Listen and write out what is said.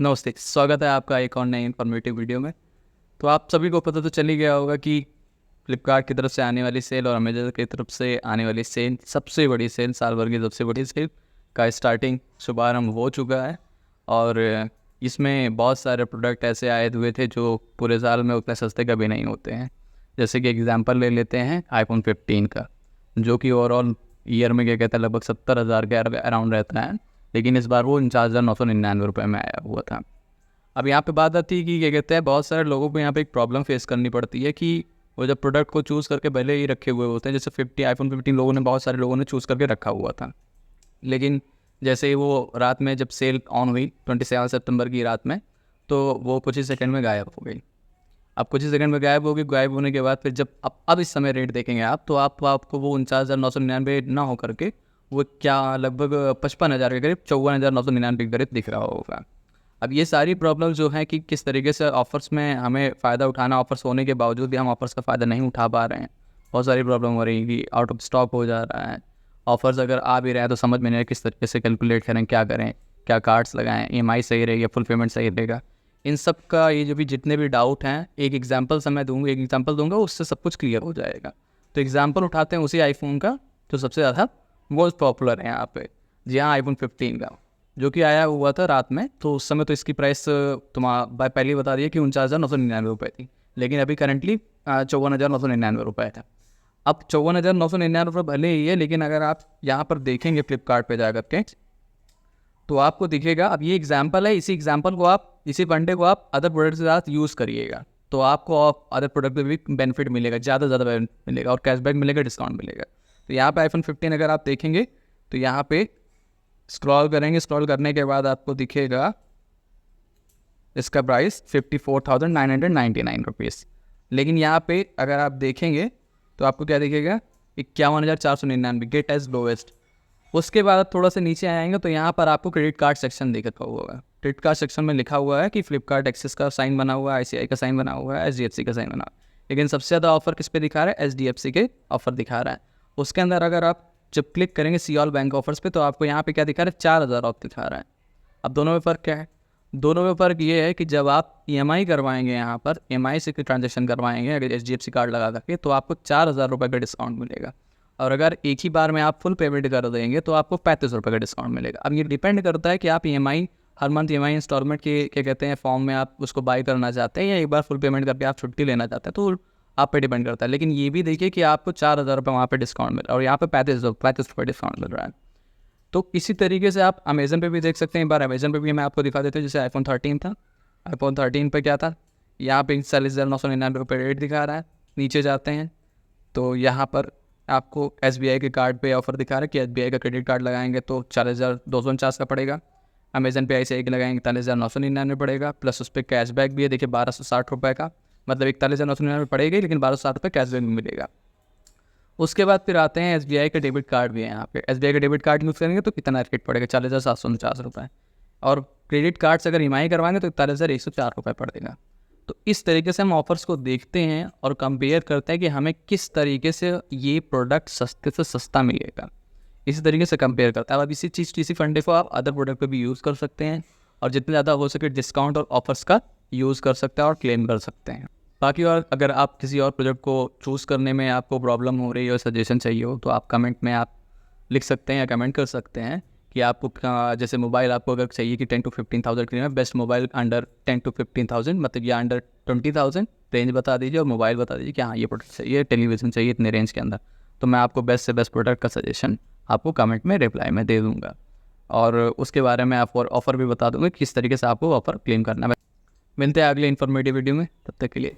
नमस्ते, स्वागत है आपका एक और नई इन्फॉर्मेटिव वीडियो में। तो आप सभी को पता तो चल ही गया होगा कि फ्लिपकार्ट की तरफ से आने वाली सेल और अमेजन की तरफ से आने वाली सेल, सबसे बड़ी सेल, साल भर की सबसे बड़ी सेल का स्टार्टिंग शुभारंभ हो चुका है। और इसमें बहुत सारे प्रोडक्ट ऐसे आए हुए थे जो पूरे साल में उतने सस्ते कभी नहीं होते हैं। जैसे कि एग्जांपल ले लेते हैं आईफोन 15 का, जो कि ओवरऑल ईयर में क्या कहते हैं लगभग 70,000 के अराउंड रहता है, लेकिन इस बार वो 49,999 रुपये में आया हुआ था। अब यहाँ पे बात आती है कि क्या कहते हैं बहुत सारे लोगों को यहाँ पे एक प्रॉब्लम फेस करनी पड़ती है कि वो जब प्रोडक्ट को चूज़ करके पहले ही रखे हुए होते हैं, जैसे आईफोन 15 लोगों ने, बहुत सारे लोगों ने चूज़ करके रखा हुआ था, लेकिन जैसे ही वो रात में जब सेल ऑन हुई 27 सितंबर की रात में, तो वो कुछ ही सेकंड में गायब हो गई। अब कुछ ही सेकंड में गायब होगी, गायब होने के बाद फिर जब अब इस समय रेट देखेंगे आप, तो आपको वो 49,999 ना हो करके वो क्या लगभग 55,000 के करीब, 54,999 के करीब दिख रहा होगा। अब ये सारी प्रॉब्लम जो है कि किस तरीके से ऑफ़र्स में हमें फ़ायदा उठाना, ऑफ़र्स होने के बावजूद भी हम ऑफ़र्स का फ़ायदा नहीं उठा पा रहे हैं। बहुत सारी प्रॉब्लम हो रही है कि आउट ऑफ स्टॉक हो जा रहा है। ऑफ़र्स अगर आ भी रहे हैं तो समझ में नहीं आ रहा किस तरीके से कैलकुलेट करें, क्या करें, क्या कार्ड्स लगाएं, ईएमआई सही रहेगी या फुल पेमेंट सही रहेगा। इन सब का ये जो भी जितने भी डाउट हैं, एक एग्जांपल दूंगा उससे सब कुछ क्लियर हो जाएगा। तो एग्जांपल उठाते हैं उसी आईफोन का जो सबसे ज़्यादा मोस्ट पॉपुलर है यहाँ पे, जी हाँ, आईफोन 15 का, जो कि आया हुआ था रात में। तो उस समय तो इसकी प्राइस तुम्हारा पहले ही बता दिया कि 49,999 रुपये थी, लेकिन अभी करंटली 54,999 रुपये था। अब 54,999 रुपये भले ही है, लेकिन अगर आप यहाँ पर देखेंगे फ्लिपकार्ट पे जा करके, तो आपको दिखेगा, अब ये एग्जाम्पल है, इसी एग्जाम्पल को आप, इसी फंडे को आप अदर प्रोडक्ट के साथ यूज़ करिएगा, तो आपको अदर प्रोडक्ट पे भी बेनिफिट मिलेगा, ज़्यादा बेनिफिट मिलेगा और कैशबैक मिलेगा, डिस्काउंट मिलेगा। तो यहाँ पे आईफोन 15 अगर आप देखेंगे तो यहाँ पे स्क्रॉल करेंगे, स्क्रॉल करने के बाद आपको दिखेगा इसका प्राइस 54,999 रुपीज़। लेकिन यहाँ पे अगर आप देखेंगे तो आपको क्या दिखेगा, 51,499, गेट एज लोवेस्ट। उसके बाद थोड़ा सा नीचे आएंगे तो यहाँ पर आपको क्रेडिट कार्ड सेक्शन दिख रहा होगा। क्रेडिट कार्ड सेक्शन में लिखा हुआ है कि फ्लिपकार्ट एक्सिस का साइन बना हुआ है, आईसीआई का साइन बना हुआ है, एचडीएफसी का साइन बना हुआ है, लेकिन सबसे ज़्यादा ऑफर किस पे दिखा रहा है, एचडीएफसी के ऑफर दिखा रहा है। उसके अंदर अगर आप जब क्लिक करेंगे सी ऑल बैंक ऑफर्स पे, तो आपको यहाँ पे क्या दिखा रहा है, 4,000 ऑफ दिखा रहा है। अब दोनों में फ़र्क क्या है? दोनों में फ़र्क ये है कि जब आप ईएमआई करवाएंगे, यहाँ पर ईएमआई से ट्रांजेक्शन करवाएंगे अगर एचडीएफसी कार्ड लगा करके, तो आपको 4,000 रुपये का डिस्काउंट मिलेगा। और अगर एक ही बार में आप फुल पेमेंट कर देंगे तो आपको 35 रुपये का डिस्काउंट मिलेगा। अब ये डिपेंड करता है कि आप ईएमआई हर मंथ ईएमआई इंस्टॉलमेंट के क्या कहते हैं फॉर्म में आप उसको बाय करना चाहते हैं, या एक बार फुल पेमेंट करके आप छुट्टी लेना चाहते हैं, तो आप पे डिपेंड करता है। लेकिन ये भी देखिए कि आपको 4,000 रुपये वहाँ पर डिस्काउंट मिल रहा है और यहाँ पर 35 रुपये डिस्काउंट मिल रहा है। तो इसी तरीके से आप अमेजन पे भी देख सकते हैं। एक बार अमेजन पे भी मैं आपको दिखा देता हूँ। जैसे आईफोन 13 था, आईफोन 13 पे क्या था, यहाँ पे 41,999 रुपये रेट दिखा रहा है। नीचे जाते हैं तो यहाँ पर आपको एसबीआई के कार्ड पे ऑफर दिखा रहा है कि एसबीआई का क्रेडिट कार्ड लगाएंगे तो 40,249 का पड़ेगा। अमेजन पे आईसीआई के लगाएंगे 41,999 पड़ेगा, प्लस उस पर कैशबैक भी है, देखिए 1,260 रुपये का, मतलब 41,999 पड़ेगा, लेकिन 1,260 रुपये कैशबैक भी मिलेगा। उसके बाद फिर आते हैं एसबीआई का डेबिट कार्ड भी है। यहाँ पे एसबीआई का डेबिट कार्ड यूज़ करेंगे तो कितना रेट पड़ेगा, 40,749 रुपये, और क्रेडिट कार्ड से अगर ईएमआई करवाएंगे तो 41,104 रुपये पड़ेगा। तो इस तरीके से हम ऑफर्स को देखते हैं और कंपेयर करते हैं कि हमें किस तरीके से ये प्रोडक्ट सस्ते से सस्ता मिलेगा, इसी तरीके से कंपेयर करता है। अब इसी फंडे को आप अदर प्रोडक्ट पे भी यूज़ कर सकते हैं और जितने ज़्यादा हो सके डिस्काउंट और ऑफर्स का यूज़ कर सकते हैं और क्लेम कर सकते हैं। बाकी और अगर आप किसी और प्रोडक्ट को चूज़ करने में आपको प्रॉब्लम हो रही है और सजेशन चाहिए हो, तो आप कमेंट में आप लिख सकते हैं या कमेंट कर सकते हैं कि आपको जैसे मोबाइल आपको अगर चाहिए कि 10 to 15,000 के लिए बेस्ट मोबाइल अंडर 10 to 15,000, मतलब या अंडर 20,000 रेंज बता दीजिए और मोबाइल बता दीजिए कि हाँ ये प्रोडक्ट चाहिए, टेलीविज़न चाहिए इतने रेंज के अंदर, तो मैं आपको बेस्ट से बेस्ट प्रोडक्ट का सजेशन आपको कमेंट में रिप्लाई में दे दूँगा। और उसके बारे में आपको ऑफ़र भी बता दूँगा किस तरीके से आपको ऑफ़र क्लेम करना है। मिलते हैं अगले इन्फॉर्मेटिव वीडियो में, तब तक के लिए।